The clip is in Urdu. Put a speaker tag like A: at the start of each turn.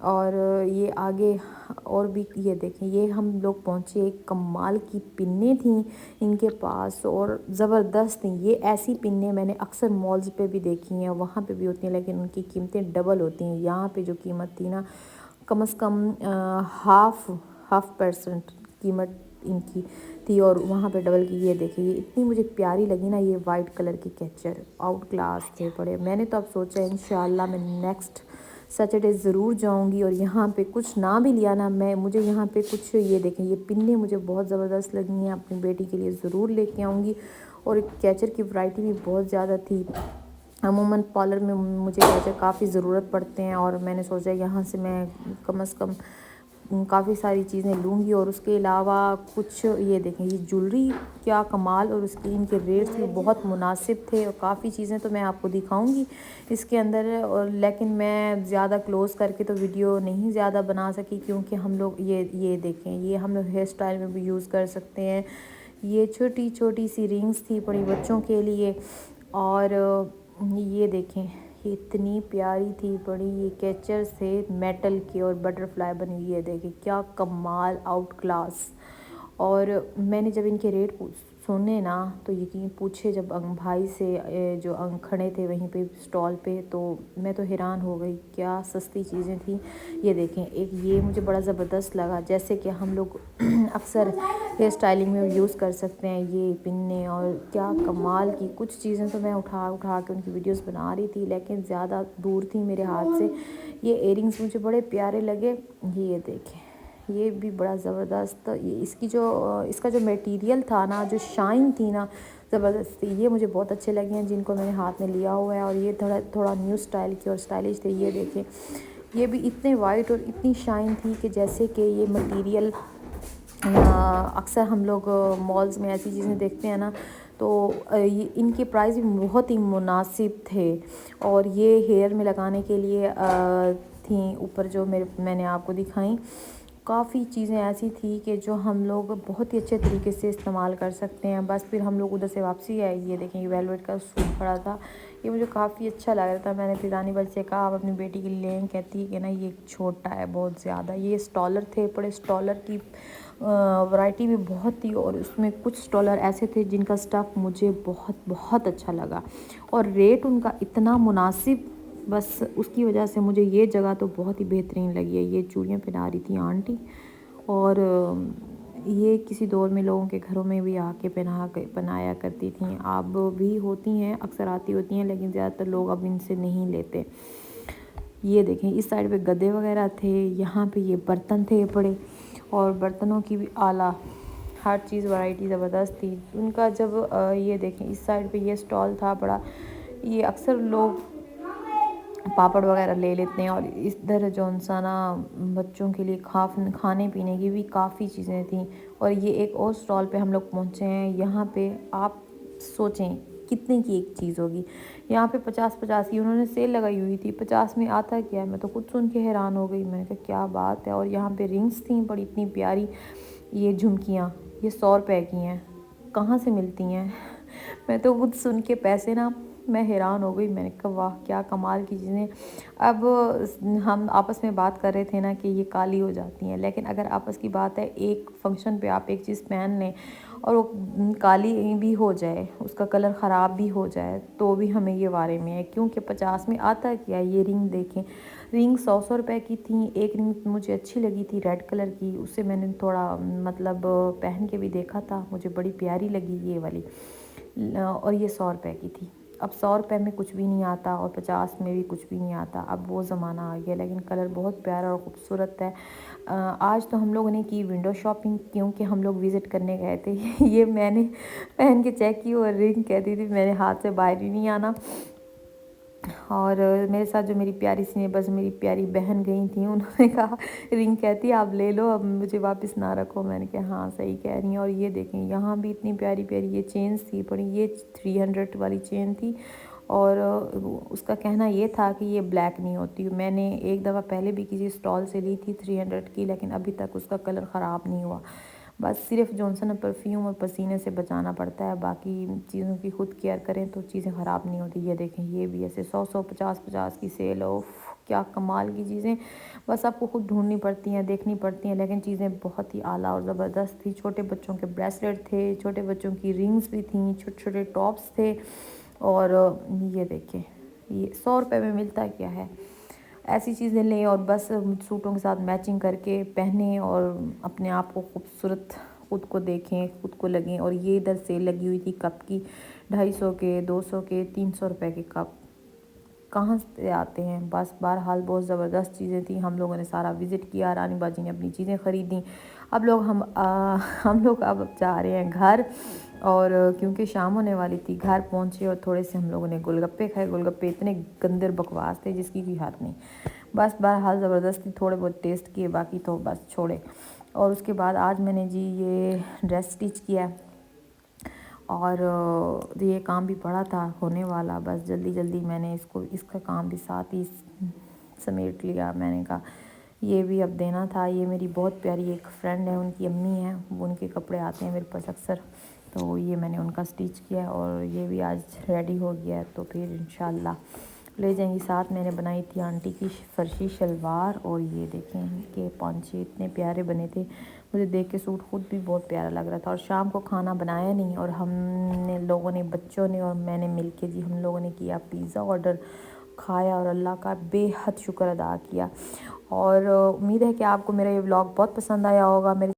A: اور یہ آگے اور بھی یہ دیکھیں، یہ ہم لوگ پہنچے، ایک کمال کی پنیں تھیں ان کے پاس اور زبردست تھیں۔ یہ ایسی پنیں میں نے اکثر مالز پہ بھی دیکھی ہیں، وہاں پہ بھی ہوتی ہیں، لیکن ان کی قیمتیں ڈبل ہوتی ہیں۔ یہاں پہ جو قیمت تھی نا، کم از کم ہاف پرسنٹ قیمت ان کی تھی، اور وہاں پہ ڈبل کی۔ یہ دیکھیں، یہ اتنی مجھے پیاری لگی نا، یہ وائٹ کلر کی کیچر آؤٹ کلاس تھے بڑے۔ میں نے تو اب سوچا انشاءاللہ میں نیکسٹ سیٹرڈے ضرور جاؤں گی، اور یہاں پہ کچھ نہ بھی لیا نا، مجھے یہاں پہ کچھ یہ دیکھیں، یہ پنیں مجھے بہت زبردست لگی ہیں، اپنی بیٹی کے لیے ضرور لے کے آؤں گی۔ اور کیچر کی ورائٹی بھی بہت زیادہ تھی۔ عموماً پارلر میں مجھے کیچر کافی ضرورت پڑتے ہیں، اور میں نے سوچا یہاں سے میں کم از کم کافی ساری چیزیں لوں گی۔ اور اس کے علاوہ کچھ یہ دیکھیں، یہ جولری کیا کمال، اور اس کی ان کے ریٹس بھی بہت مناسب تھے، اور کافی چیزیں تو میں آپ کو دکھاؤں گی اس کے اندر، لیکن میں زیادہ کلوز کر کے تو ویڈیو نہیں زیادہ بنا سکی، کیونکہ ہم لوگ یہ دیکھیں، یہ ہم لوگ ہیئر اسٹائل میں بھی یوز کر سکتے ہیں۔ یہ چھوٹی چھوٹی سی رنگز تھی بڑی بچوں کے لیے، اور یہ دیکھیں، یہ اتنی پیاری تھی بڑی، یہ کیچر سے میٹل کی اور بٹر فلائی بنی ہوئی ہے۔ دیکھیں کیا کمال، آؤٹ کلاس۔ اور میں نے جب ان کے ریٹ سنے نا، تو یقین پوچھے جب بھائی سے جو کھڑے تھے وہیں پہ اسٹال پہ، تو میں تو حیران ہو گئی، کیا سستی چیزیں تھیں۔ یہ دیکھیں، ایک یہ مجھے بڑا زبردست لگا، جیسے کہ ہم لوگ اکثر ہیئر اسٹائلنگ میں یوز کر سکتے ہیں یہ پنیں، اور کیا کمال کی کچھ چیزیں تو میں اٹھا کے ان کی ویڈیوز بنا رہی تھی، لیکن زیادہ دور تھی میرے ہاتھ سے۔ یہ ایئرنگز مجھے بڑے پیارے لگے۔ یہ دیکھیں، یہ بھی بڑا زبردست، اس کا جو میٹیریل تھا نا، جو شائن تھی نا، زبردست تھی۔ یہ مجھے بہت اچھے لگے ہیں جن کو میں نے ہاتھ میں لیا ہوا ہے، اور یہ تھوڑا نیو اسٹائل کی اور اسٹائلش تھے۔ یہ دیکھیں، یہ بھی اتنے وائٹ اور اتنی شائن تھی کہ جیسے کہ یہ مٹیریل اکثر ہم لوگ مالز میں ایسی چیزیں دیکھتے ہیں نا، تو ان کے پرائز بھی بہت ہی مناسب تھے، اور یہ ہیئر میں لگانے کے لیے تھیں اوپر جو میں نے آپ کو دکھائیں۔ کافی چیزیں ایسی تھی کہ جو ہم لوگ بہت ہی اچھے طریقے سے استعمال کر سکتے ہیں۔ بس پھر ہم لوگ ادھر سے واپسی آئے۔ یہ دیکھیں، یہ ویلویٹ کا سوٹ پڑا تھا، یہ مجھے کافی اچھا لگ رہا تھا۔ میں نے پھر رانی بل سے کہا آپ اپنی بیٹی کے لیے لیں، کہتی ہے کہ نا یہ چھوٹا ہے بہت زیادہ۔ یہ اسٹالر تھے، بڑے اسٹالر کی ورائٹی بھی بہت تھی، اور اس میں کچھ اسٹالر ایسے تھے جن کا اسٹف مجھے بہت بہت اچھا لگا، اور ریٹ ان کا اتنا مناسب، بس اس کی وجہ سے مجھے یہ جگہ تو بہت ہی بہترین لگی ہے۔ یہ چوڑیاں پہنا رہی تھیں آنٹی، اور یہ کسی دور میں لوگوں کے گھروں میں بھی آ کے پہنایا کرتی تھیں، اب بھی ہوتی ہیں، اکثر آتی ہوتی ہیں، لیکن زیادہ تر لوگ اب ان سے نہیں لیتے۔ یہ دیکھیں، اس سائڈ پہ گدے وغیرہ تھے، یہاں پہ یہ برتن تھے بڑے، اور برتنوں کی بھی اعلیٰ ہر چیز ورائٹی زبردست تھی ان کا۔ جب یہ دیکھیں، اس سائڈ پہ یہ اسٹال تھا بڑا، یہ اکثر لوگ پاپڑ وغیرہ لے لیتے ہیں، اور ادھر جو انسانہ بچوں کے لیے کھانے پینے کی بھی کافی چیزیں تھیں۔ اور یہ ایک اور اسٹال پہ ہم لوگ پہنچے ہیں، یہاں پہ آپ سوچیں کتنے کی ایک چیز ہوگی، یہاں پہ 50 کی انہوں نے سیل لگائی ہوئی تھی۔ 50 میں آتا کیا ہے، میں تو خود سن کے حیران ہو گئی، میں نے کہا کیا بات ہے۔ اور یہاں پہ رنگز تھیں بڑی اتنی پیاری، یہ جھمکیاں، یہ 100 روپے کی ہیں، کہاں سے ملتی ہیں؟ میں تو خود سن کے پیسے نا، میں حیران ہو گئی، میں نے کہا واہ کیا کمال کی چیزیں۔ اب ہم آپس میں بات کر رہے تھے نا کہ یہ کالی ہو جاتی ہیں، لیکن اگر آپس کی بات ہے، ایک فنکشن پہ آپ ایک چیز پہن لیں اور وہ کالی بھی ہو جائے، اس کا کلر خراب بھی ہو جائے، تو بھی ہمیں یہ وارے میں ہے، کیونکہ 50 میں آتا کیا ہے۔ یہ رنگ دیکھیں، رنگ 100 روپے کی تھیں، ایک رنگ مجھے اچھی لگی تھی ریڈ کلر کی، اسے میں نے تھوڑا مطلب پہن کے بھی دیکھا تھا، مجھے بڑی پیاری لگی یہ والی، اور یہ 100 روپے کی تھی۔ اب 100 روپے میں کچھ بھی نہیں آتا، اور 50 میں بھی کچھ بھی نہیں آتا، اب وہ زمانہ آ گیا، لیکن کلر بہت پیارا اور خوبصورت ہے۔ آج تو ہم لوگوں نے کی ونڈو شاپنگ، کیونکہ ہم لوگ وزٹ کرنے گئے تھے۔ یہ میں نے پہن کے چیک کی، اور رنگ کہتی تھی میرے ہاتھ سے باہر ہی نہیں آنا، اور میرے ساتھ جو میری پیاری سی بس میری پیاری بہن گئی تھیں، انہوں نے کہا رنگ کہتی آپ لے لو، اب مجھے واپس نہ رکھو۔ میں نے کہا ہاں صحیح کہہ رہی ہیں۔ اور یہ دیکھیں، یہاں بھی اتنی پیاری پیاری یہ چینز تھی بڑی، یہ 300 والی چین تھی، اور اس کا کہنا یہ تھا کہ یہ بلیک نہیں ہوتی۔ میں نے ایک دفعہ پہلے بھی کسی اسٹال سے لی تھی 300 کی، لیکن ابھی تک اس کا کلر خراب نہیں ہوا۔ بس صرف جونسن پرفیوم اور پسینے سے بچانا پڑتا ہے، باقی چیزوں کی خود کیئر کریں تو چیزیں خراب نہیں ہوتی۔ یہ دیکھیں یہ بھی ایسے 100 50 کی سیل ہو، کیا کمال کی چیزیں، بس آپ کو خود ڈھونڈنی پڑتی ہیں، دیکھنی پڑتی ہیں، لیکن چیزیں بہت ہی اعلیٰ اور زبردست تھی۔ چھوٹے بچوں کے بریسلیٹ تھے، چھوٹے بچوں کی رنگز بھی تھیں، چھوٹے چھوٹے ٹاپس تھے، اور یہ دیکھیں یہ 100 روپے میں ملتا کیا ہے۔ ایسی چیزیں لیں اور بس سوٹوں کے ساتھ میچنگ کر کے پہنیں اور اپنے آپ کو خوبصورت خود کو دیکھیں، خود کو لگیں۔ اور یہ ادھر سیل لگی ہوئی تھی کپ کی، 250 کے، 200 کے، 300 روپے کے کپ کہاں سے آتے ہیں۔ بس بہرحال بہت زبردست چیزیں تھیں، ہم لوگوں نے سارا وزٹ کیا، رانی باجی نے اپنی چیزیں خریدیں۔ اب ہم لوگ اب جا رہے ہیں گھر، اور کیونکہ شام ہونے والی تھی گھر پہنچے اور تھوڑے سے ہم لوگوں نے گول گپے کھائے۔ گول گپے اتنے گندر بکواس تھے جس کی کوئی حد نہیں، بس بہرحال زبردستی تھوڑے بہت ٹیسٹ کیے، باقی تو بس چھوڑے۔ اور اس کے بعد آج میں نے جی یہ ڈریس سٹچ کیا ہے، اور یہ کام بھی پڑا تھا ہونے والا، بس جلدی جلدی میں نے اس کا کام بھی ساتھ ہی سمیٹ لیا۔ میں نے کہا یہ بھی اب دینا تھا۔ یہ میری بہت پیاری ایک فرینڈ ہے، ان کی امی ہیں، وہ ان کے کپڑے آتے ہیں میرے پاس اکثر، تو یہ میں نے ان کا سٹچ کیا ہے، اور یہ بھی آج ریڈی ہو گیا ہے، تو پھر انشاءاللہ لے جائیں گی ساتھ۔ میں نے بنائی تھی آنٹی کی فرشی شلوار، اور یہ دیکھیں کہ پانچے اتنے پیارے بنے تھے، مجھے دیکھ کے سوٹ خود بھی بہت پیارا لگ رہا تھا۔ اور شام کو کھانا بنایا نہیں، اور ہم نے لوگوں نے، بچوں نے اور میں نے مل کے جی ہم لوگوں نے کیا پیزا آرڈر، کھایا اور اللہ کا بے حد شکر ادا کیا۔ اور امید ہے کہ آپ کو میرا یہ ولاگ بہت پسند آیا ہوگا۔ میرے